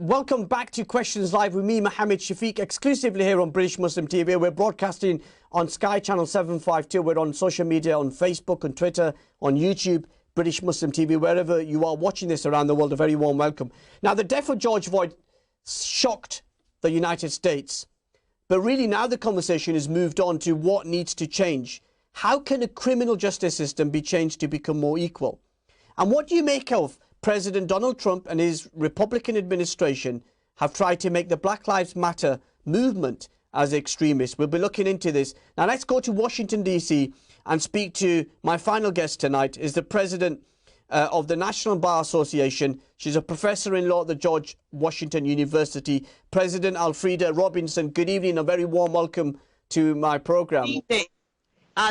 Welcome back to Questions Live with me, Mohammed Shafiq, exclusively here on British Muslim TV. We're broadcasting on Sky Channel 752. We're on social media, on Facebook, on Twitter, on YouTube, British Muslim TV. Wherever you are watching this around the world, a very warm welcome. Now, the death of George Floyd shocked the United States. But really now the conversation has moved on to what needs to change. How can a criminal justice system be changed to become more equal? And what do you make of President Donald Trump and his Republican administration have tried to make the Black Lives Matter movement as extremists? We'll be looking into this. Now let's go to Washington, D.C. and speak to my final guest tonight, is the president of the National Bar Association. She's a professor in law at the George Washington University, President Alfreda Robinson. Good evening, a very warm welcome to my program. Good evening.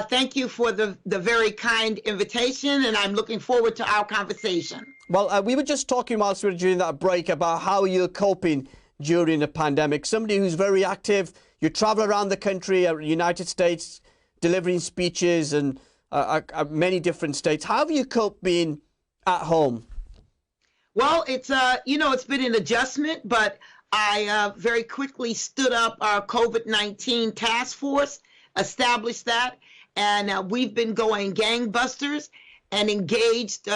Thank you for the very kind invitation, and I'm looking forward to our conversation. Well, we were just talking whilst we were during that break about how you're coping during the pandemic. Somebody who's very active, you travel around the country, United States, delivering speeches and many different states. How have you coped being at home? Well, it's it's been an adjustment, but I very quickly stood up our COVID-19 task force, established that, and we've been going gangbusters and engaged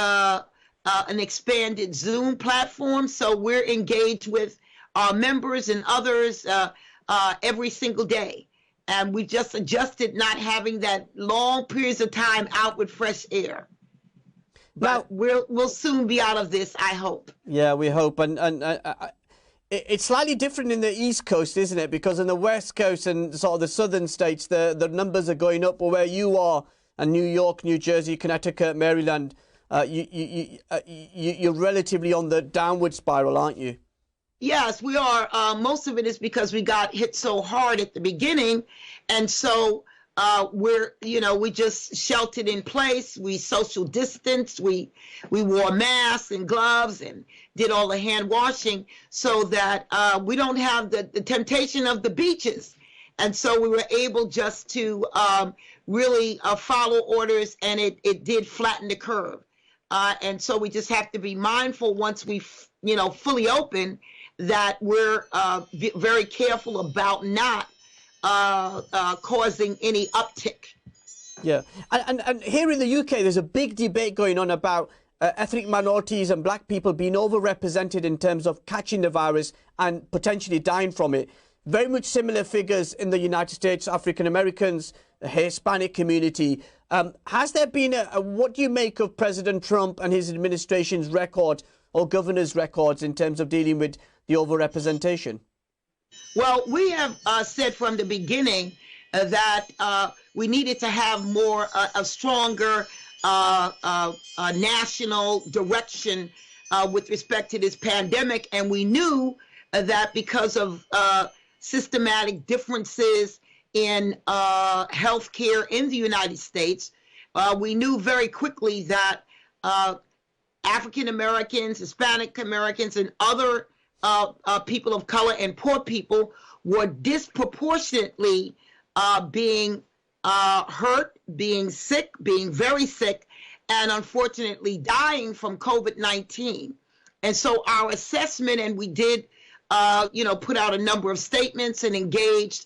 an expanded Zoom platform. So we're engaged with our members and others every single day. And we just adjusted not having that long periods of time out with fresh air. But now, we'll soon be out of this, I hope. Yeah, we hope. And it's slightly different in the East Coast, isn't it? Because in the West Coast and sort of the southern states, the numbers are going up. But where you are, and New York, New Jersey, Connecticut, Maryland, you're relatively on the downward spiral, aren't you? Yes, we are. Most of it is because we got hit so hard at the beginning. And so we just sheltered in place. We social distanced. We wore masks and gloves and did all the hand washing so that we don't have the temptation of the beaches. And so we were able just to really follow orders, and it did flatten the curve. And so we just have to be mindful once we, fully open, that we're very careful about not causing any uptick. Yeah. And here in the UK, there's a big debate going on about ethnic minorities and black people being overrepresented in terms of catching the virus and potentially dying from it. Very much similar figures in the United States, African Americans, the Hispanic community. Has there been what do you make of President Trump and his administration's record or governor's records in terms of dealing with the overrepresentation? Well, we have said from the beginning that we needed to have a stronger national direction with respect to this pandemic. And we knew that because of systematic differences in healthcare in the United States, we knew very quickly that African Americans, Hispanic Americans, and other people of color and poor people were disproportionately being hurt, being sick, being very sick, and unfortunately dying from COVID-19. And so our assessment, and we did, put out a number of statements and engaged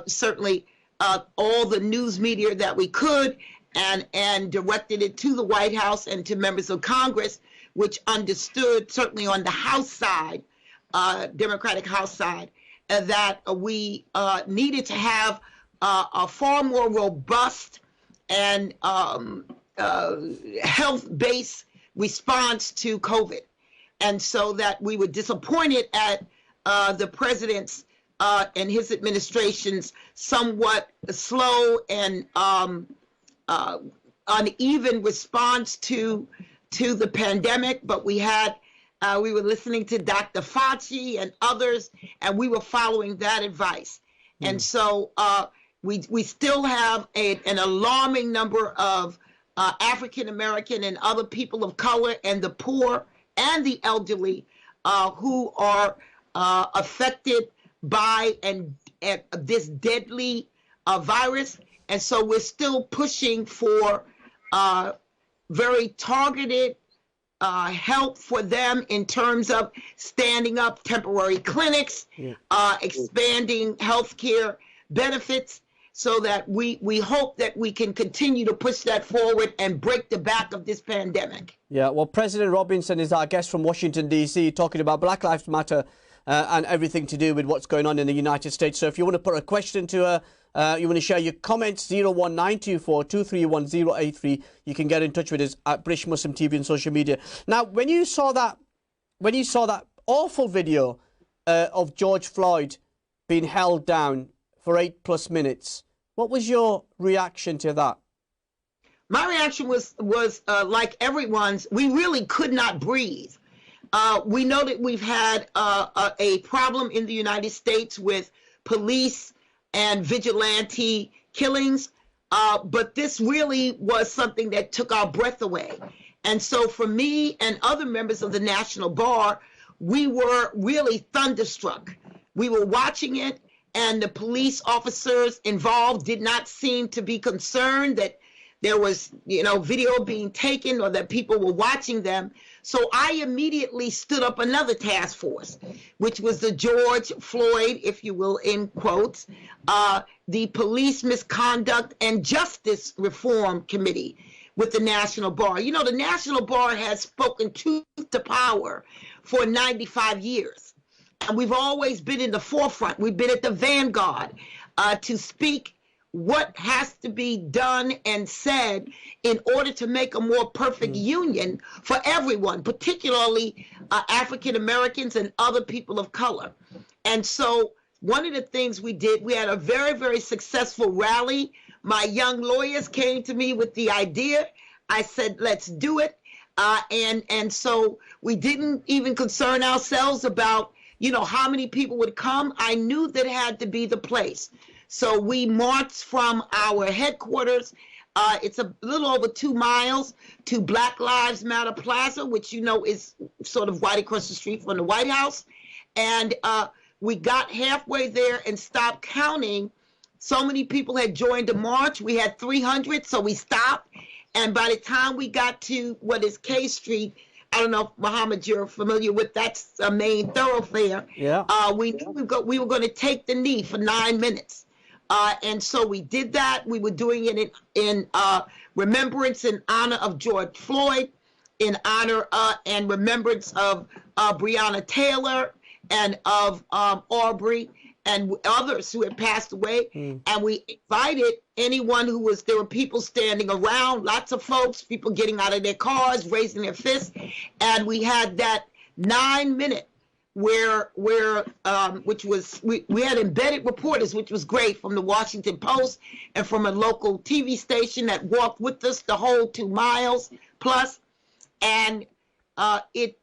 certainly all the news media that we could, and directed it to the White House and to members of Congress, which understood, certainly on the House side, Democratic House side, that we needed to have a far more robust and health-based response to COVID. And so that we were disappointed at the president's and his administration's somewhat slow and uneven response to the pandemic, but we were listening to Dr. Fauci and others, and we were following that advice. And so we still have an alarming number of African American and other people of color and the poor and the elderly who are affected by this deadly virus. And so we're still pushing for very targeted help for them in terms of standing up temporary clinics, expanding healthcare benefits, so that we hope that we can continue to push that forward and break the back of this pandemic. Yeah, well, President Robinson is our guest from Washington, D.C., talking about Black Lives Matter and everything to do with what's going on in the United States. So if you want to put a question to her, you want to share your comments, 01924 231 you can get in touch with us at British Muslim TV and social media. Now, when you saw that awful video of George Floyd being held down for 8+ minutes, what was your reaction to that? My reaction was like everyone's. We really could not breathe. We know that we've had a problem in the United States with police and vigilante killings, but this really was something that took our breath away. And so for me and other members of the National Bar, we were really thunderstruck. We were watching it, and the police officers involved did not seem to be concerned that there was, video being taken or that people were watching them. So I immediately stood up another task force, which was the George Floyd, if you will, in quotes, the Police Misconduct and Justice Reform Committee with the National Bar. You know, the National Bar has spoken truth to power for 95 years. And we've always been in the forefront. We've been at the vanguard to speak what has to be done and said in order to make a more perfect union for everyone, particularly African Americans and other people of color. And so one of the things we did, we had a very, very successful rally. My young lawyers came to me with the idea. I said, let's do it. And so we didn't even concern ourselves about, how many people would come. I knew that had to be the place. So we marched from our headquarters. It's a little over 2 miles to Black Lives Matter Plaza, which is sort of right across the street from the White House. And we got halfway there and stopped counting. So many people had joined the march. We had 300, so we stopped. And by the time we got to what is K Street, I don't know if, Mohammed, you're familiar with, that's a main thoroughfare. Yeah. We knew we were going to take the knee for 9 minutes. And so we did that. We were doing it in remembrance and honor of George Floyd, in honor and remembrance of Breonna Taylor and of Aubrey and others who had passed away. And we invited anyone there were people standing around, lots of folks, people getting out of their cars, raising their fists. And we had that 9-minute which was, we had embedded reporters, which was great, from the Washington Post and from a local TV station that walked with us the whole 2 miles plus. And it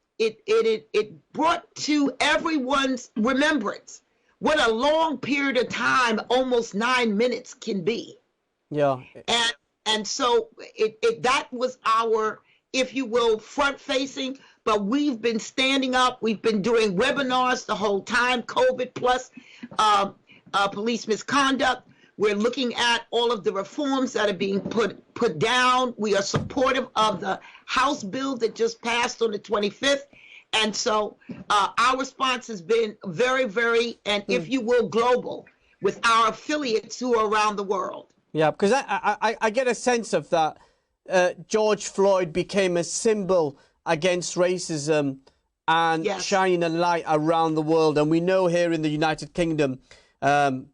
brought to everyone's remembrance what a long period of time, almost 9 minutes, can be. Yeah. And so that was our, if you will, front facing. But we've been standing up. We've been doing webinars the whole time, COVID plus police misconduct. We're looking at all of the reforms that are being put down. We are supportive of the House bill that just passed on the 25th. And so our response has been very, very, and if you will, global, with our affiliates who are around the world. Yeah, because I get a sense of that. George Floyd became a symbol against racism and shining a light around the world. And we know here in the United Kingdom,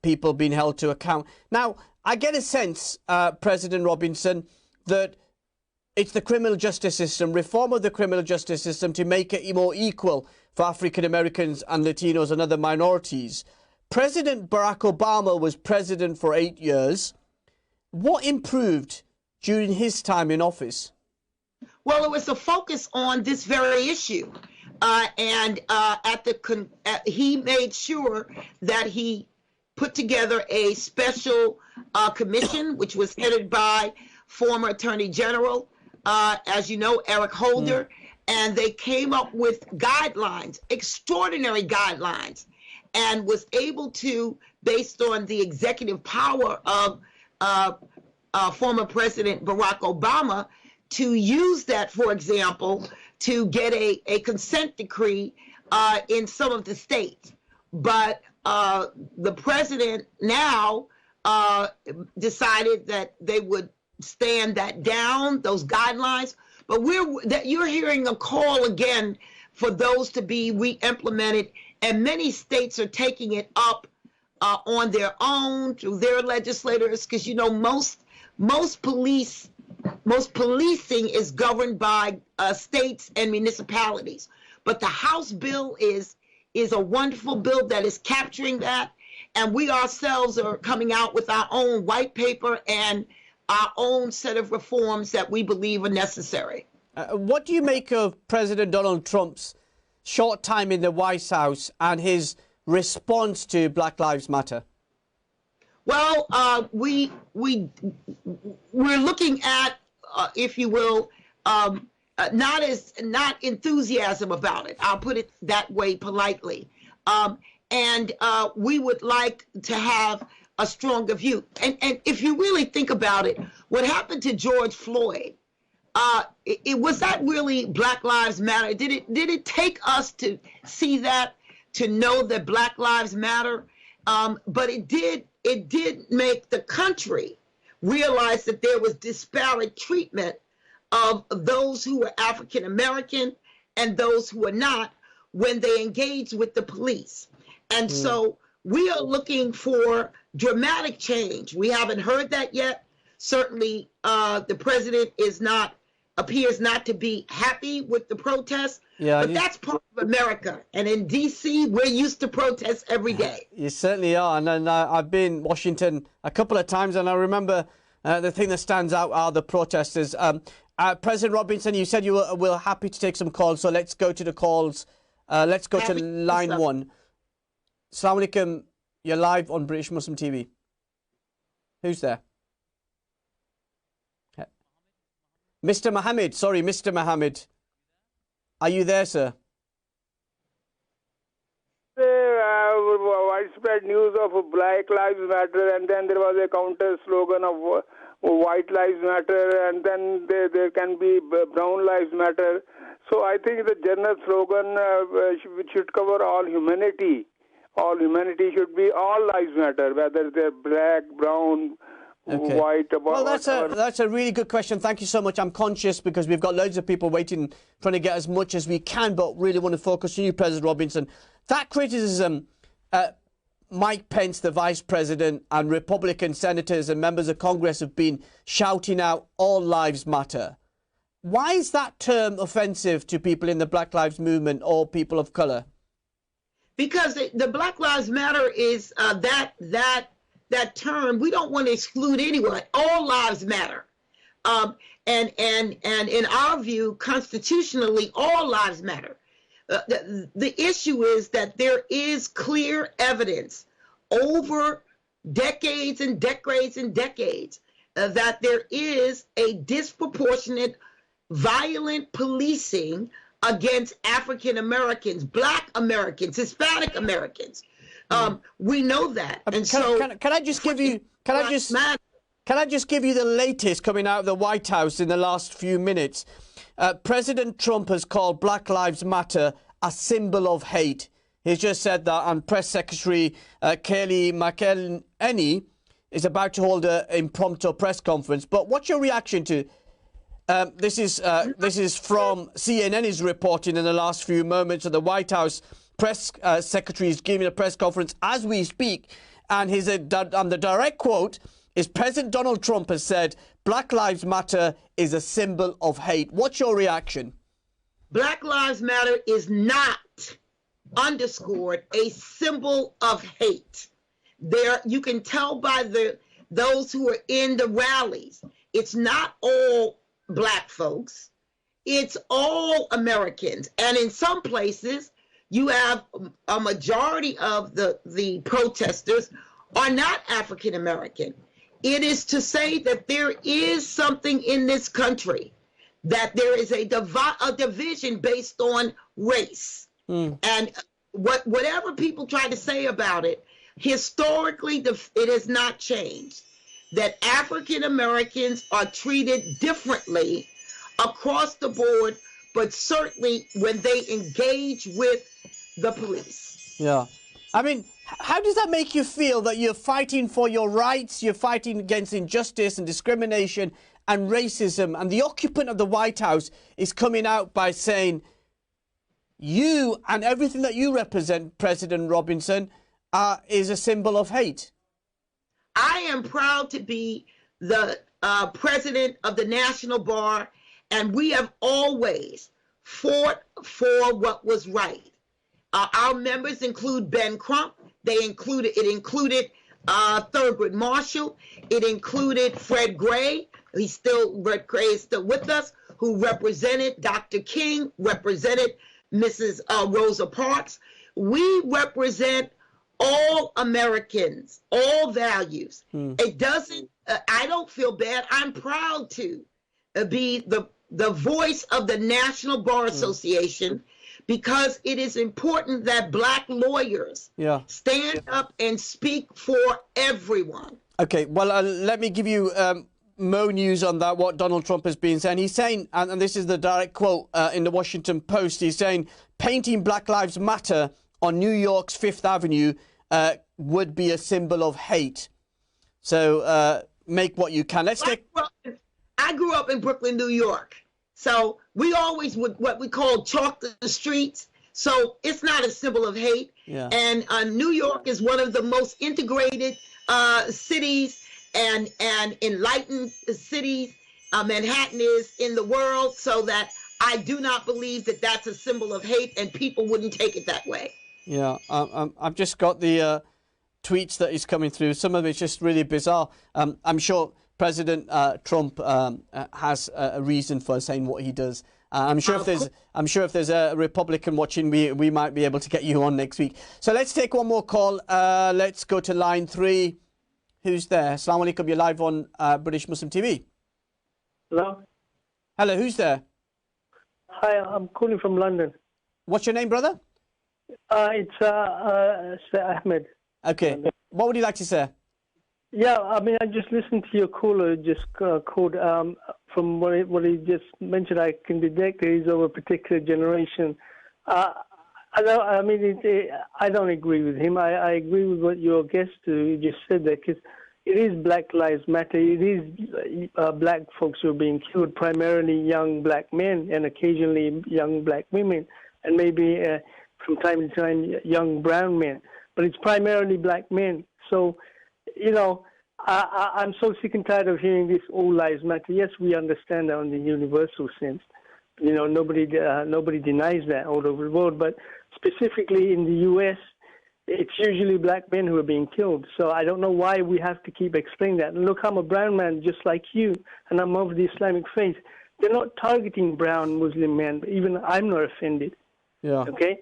people being held to account. Now, I get a sense, President Robinson, that it's the criminal justice system, reform of the criminal justice system to make it more equal for African Americans and Latinos and other minorities. President Barack Obama was president for 8 years. What improved during his time in office? Well, it was a focus on this very issue. He made sure that he put together a special commission, which was headed by former Attorney General, as you know, Eric Holder, and they came up with guidelines, extraordinary guidelines, and was able to, based on the executive power of former President Barack Obama, to use that, for example, to get a consent decree in some of the states. But the president now decided that they would stand that down, those guidelines. But you're hearing a call again for those to be re-implemented, and many states are taking it up on their own through their legislators, because most policing is governed by states and municipalities. But the House bill is a wonderful bill that is capturing that, and we ourselves are coming out with our own white paper and our own set of reforms that we believe are necessary. What do you make of President Donald Trump's short time in the White House and his response to Black Lives Matter? Well, we're looking at, if you will, not enthusiasm about it. I'll put it that way politely. And we would like to have a stronger view. And if you really think about it, what happened to George Floyd, was that really Black Lives Matter? Did it take us to see that, to know that Black Lives Matter? But it did make the country realize that there was disparate treatment of those who were African American and those who were not when they engaged with the police. And so we are looking for dramatic change. We haven't heard that yet. Certainly, the president appears not to be happy with the protests. Yeah, but that's part of America. And in D.C., we're used to protests every day. You certainly are. And I've been in Washington a couple of times, and I remember the thing that stands out are the protesters. President Robinson, you said you were happy to take some calls, so let's go to the calls. Let's go to line one. Assalamu alaikum. You're live on British Muslim TV. Who's there? Mr. Mohammed. Sorry, Mr. Mohammed. Are you there, sir? Widespread news of Black Lives Matter, and then there was a counter slogan of White Lives Matter, and then there can be Brown Lives Matter. So I think the general slogan should cover all humanity. All humanity should be all lives matter, whether they're black, brown, white. Well, that's a really good question. Thank you so much. I'm conscious because we've got loads of people waiting, trying to get as much as we can, but really want to focus on you, President Robinson. That criticism, Mike Pence, the Vice President, and Republican senators and members of Congress have been shouting out all lives matter. Why is that term offensive to people in the Black Lives Movement or people of colour? Because the Black Lives Matter is that term. We don't want to exclude anyone. All lives matter, and in our view, constitutionally, all lives matter. The issue is that there is clear evidence over decades and decades and decades that there is a disproportionate, violent policing against African Americans, Black Americans, Hispanic Americans. We know that. And can I just give you the latest coming out of the White House in the last few minutes? President Trump has called Black Lives Matter a symbol of hate. He's just said that, and Press Secretary Kayleigh McEnany is about to hold an impromptu press conference. But what's your reaction to this is from CNN is reporting in the last few moments of the White House press secretary is giving a press conference as we speak, and the direct quote is President Donald Trump has said Black Lives Matter is a symbol of hate. What's your reaction? Black Lives Matter is not, underscored, a symbol of hate. There, you can tell by those who are in the rallies. It's not all Black folks. It's all Americans. And in some places, you have a majority of the protesters are not African American. It is to say that there is something in this country, that there is a division based on race. And whatever people try to say about it, historically, it has not changed. That African Americans are treated differently across the board but certainly when they engage with the police. Yeah. I mean, how does that make you feel that you're fighting for your rights, you're fighting against injustice and discrimination and racism, and the occupant of the White House is coming out by saying you and everything that you represent, President Robinson, is a symbol of hate? I am proud to be the president of the National Bar, and we have always fought for what was right. Our members include Ben Crump. It included Thurgood Marshall. It included Fred Gray. Fred Gray is still with us, who represented Dr. King, represented Mrs. Rosa Parks. We represent all Americans, all values. It doesn't, I don't feel bad. I'm proud to be the voice of the National Bar Association, because it is important that Black lawyers stand up and speak for everyone. Okay, well, let me give you more news on that, what Donald Trump has been saying. He's saying, and this is the direct quote in the Washington Post, he's saying, painting Black Lives Matter on New York's Fifth Avenue would be a symbol of hate. So make what you can. I grew up in Brooklyn, New York. So we always would what we call chalk the streets. So it's not a symbol of hate. Yeah. And New York is one of the most integrated cities and enlightened cities. Manhattan is in the world, so that I do not believe that that's a symbol of hate, and people wouldn't take it that way. Yeah, I've just got the tweets that is coming through. Some of it's just really bizarre. I'm sure President Trump has a reason for saying what he does. I'm sure if there's a Republican watching, we might be able to get you on next week. So let's take one more call. Let's go to line 3. Who's there? Assalamu alaikum. You're live on British Muslim TV. Hello. Hello. Who's there? Hi, I'm calling from London. What's your name, brother? It's Sir Ahmed. Okay. What would you like to say? Yeah, I mean, I just listened to your caller just called. From what he just mentioned, I can detect that he's of a particular generation. I don't agree with him. I agree with what your guest just said there, because it is Black Lives Matter. It is black folks who are being killed, primarily young black men and occasionally young black women, and maybe from time to time young brown men. But it's primarily black men. So, you know, I'm so sick and tired of hearing this all lives matter. Yes, we understand that in the universal sense. You know, nobody denies that all over the world. But specifically in the U.S., it's usually black men who are being killed. So I don't know why we have to keep explaining that. And look, I'm a brown man just like you, and I'm of the Islamic faith. They're not targeting brown Muslim men. Even I'm not offended. Yeah. Okay?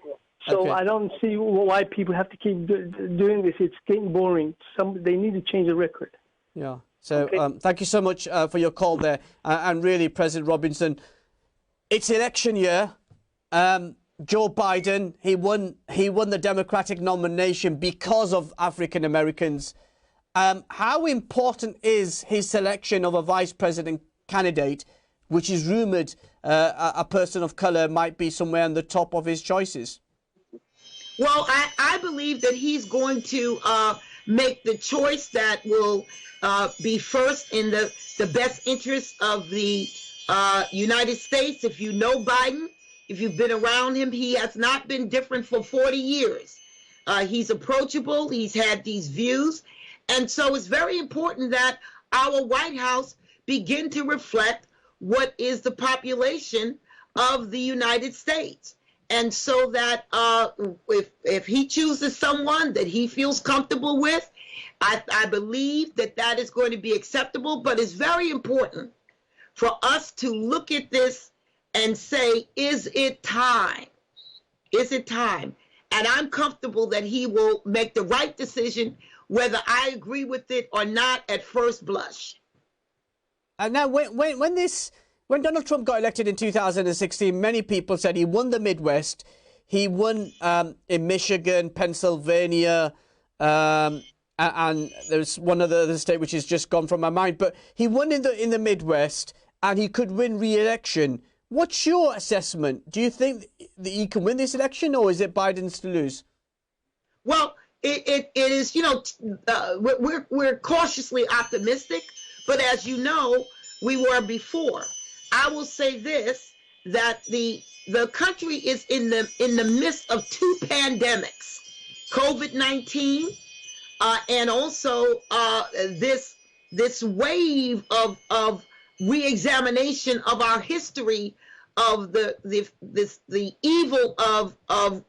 So I don't see why people have to keep doing this. It's getting boring. They need to change the record. Yeah. So thank you so much for your call there. And really, President Robinson, it's election year. Joe Biden, he won the Democratic nomination because of African Americans. How important is his selection of a vice president candidate, which is rumoured a person of colour might be somewhere on the top of his choices? Well, I believe that he's going to make the choice that will be first in the best interest of the United States. If you know Biden, if you've been around him, he has not been different for 40 years. He's approachable. He's had these views. And so it's very important that our White House begin to reflect what is the population of the United States. And so that if he chooses someone that he feels comfortable with, I believe that is going to be acceptable. But it's very important for us to look at this and say, is it time? Is it time? And I'm comfortable that he will make the right decision, whether I agree with it or not at first blush. And now when Donald Trump got elected in 2016, many people said he won the Midwest. He won in Michigan, Pennsylvania, and there's one other state which has just gone from my mind. But he won in the Midwest, and he could win re-election What's your assessment? Do you think that he can win this election, or is it Biden's to lose? Well, it is, you know, we're cautiously optimistic, but as you know, we were before. I will say this, that the country is in the midst of two pandemics, COVID-19, and also this wave of re-examination of our history of the evil of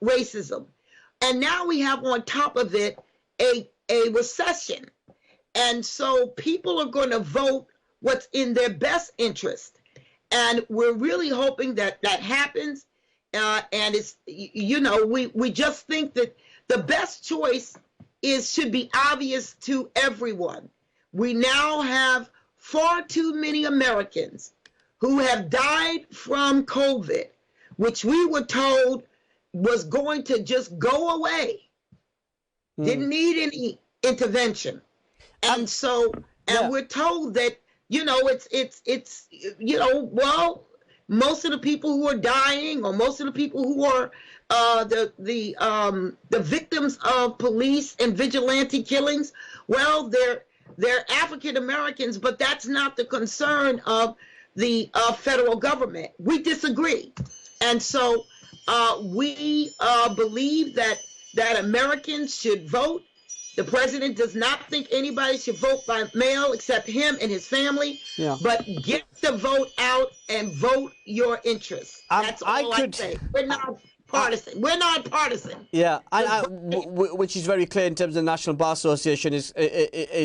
racism. And now we have on top of it a recession. And so people are going to vote what's in their best interest. And we're really hoping that that happens. And it's, you know, we just think that the best choice should be obvious to everyone. We now have far too many Americans who have died from COVID, which we were told was going to just go away. Didn't need any intervention. And so, we're told that, you know, it's you know, well, most of the people who are dying, or most of the people who are the victims of police and vigilante killings, well, they're African Americans, but that's not the concern of the federal government. We disagree. And so we believe that Americans should vote. The president does not think anybody should vote by mail except him and his family. Yeah. But get the vote out and vote your interests. That's all I say. We're not partisan. We're not partisan. Yeah, which is very clear in terms of the National Bar Association is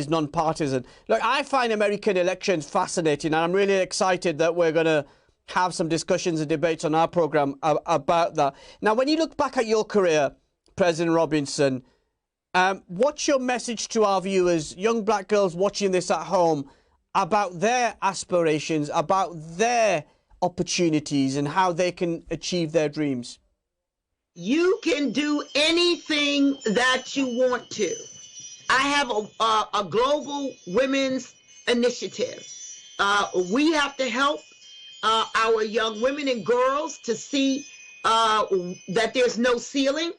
non-partisan. Look, I find American elections fascinating, and I'm really excited that we're going to have some discussions and debates on our program about that. Now, when you look back at your career, President Robinson, what's your message to our viewers, young black girls watching this at home, about their aspirations, about their opportunities, and how they can achieve their dreams? You can do anything that you want to. I have a global women's initiative. We have to help our young women and girls to see that there's no ceiling,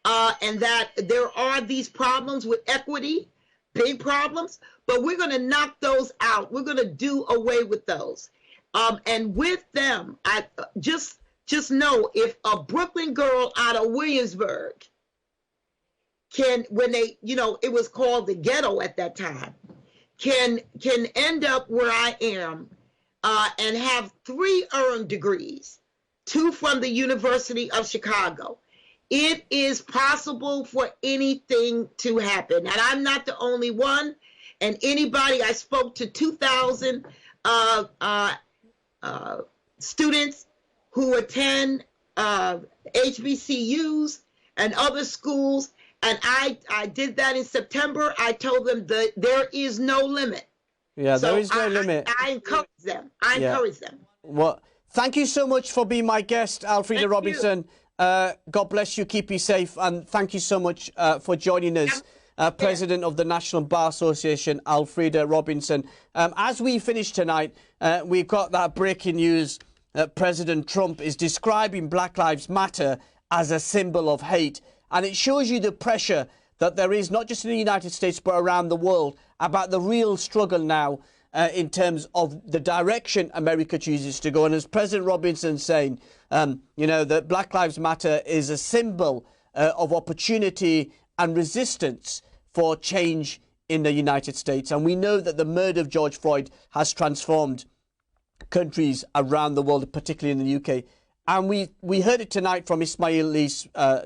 and that there are these problems with equity, big problems, but we're going to knock those out. We're going to do away with those. And with them, I just know, if a Brooklyn girl out of Williamsburg can, when they, you know, it was called the ghetto at that time, can end up where I am and have 3 earned degrees, 2 from the University of Chicago. It is possible for anything to happen. And I'm not the only one. And anybody, I spoke to 2,000 students who attend HBCUs and other schools. And I did that in September. I told them that there is no limit. Yeah, so there is no limit. I encourage them. I encourage them. Well, thank you so much for being my guest, Alfreda Robinson. God bless you. Keep you safe. And thank you so much for joining us. President of the National Bar Association, Alfreda Robinson. As we finish tonight, we've got that breaking news. President Trump is describing Black Lives Matter as a symbol of hate. And it shows you the pressure that there is, not just in the United States, but around the world, about the real struggle now in terms of the direction America chooses to go. And as President Robinson saying, you know, that Black Lives Matter is a symbol of opportunity and resistance for change in the United States. And we know that the murder of George Floyd has transformed countries around the world, particularly in the UK. And we heard it tonight from Ismail Lee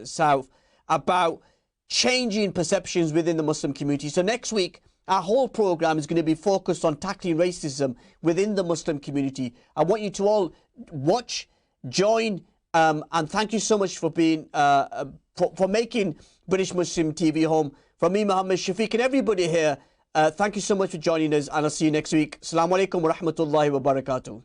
South about changing perceptions within the Muslim community. So next week, our whole program is going to be focused on tackling racism within the Muslim community. I want you to all watch, join, and thank you so much for being for making British Muslim TV home. From me, Mohammed Shafiq, and everybody here, thank you so much for joining us, and I'll see you next week. Assalamu alaikum wa rahmatullahi wa barakatuh.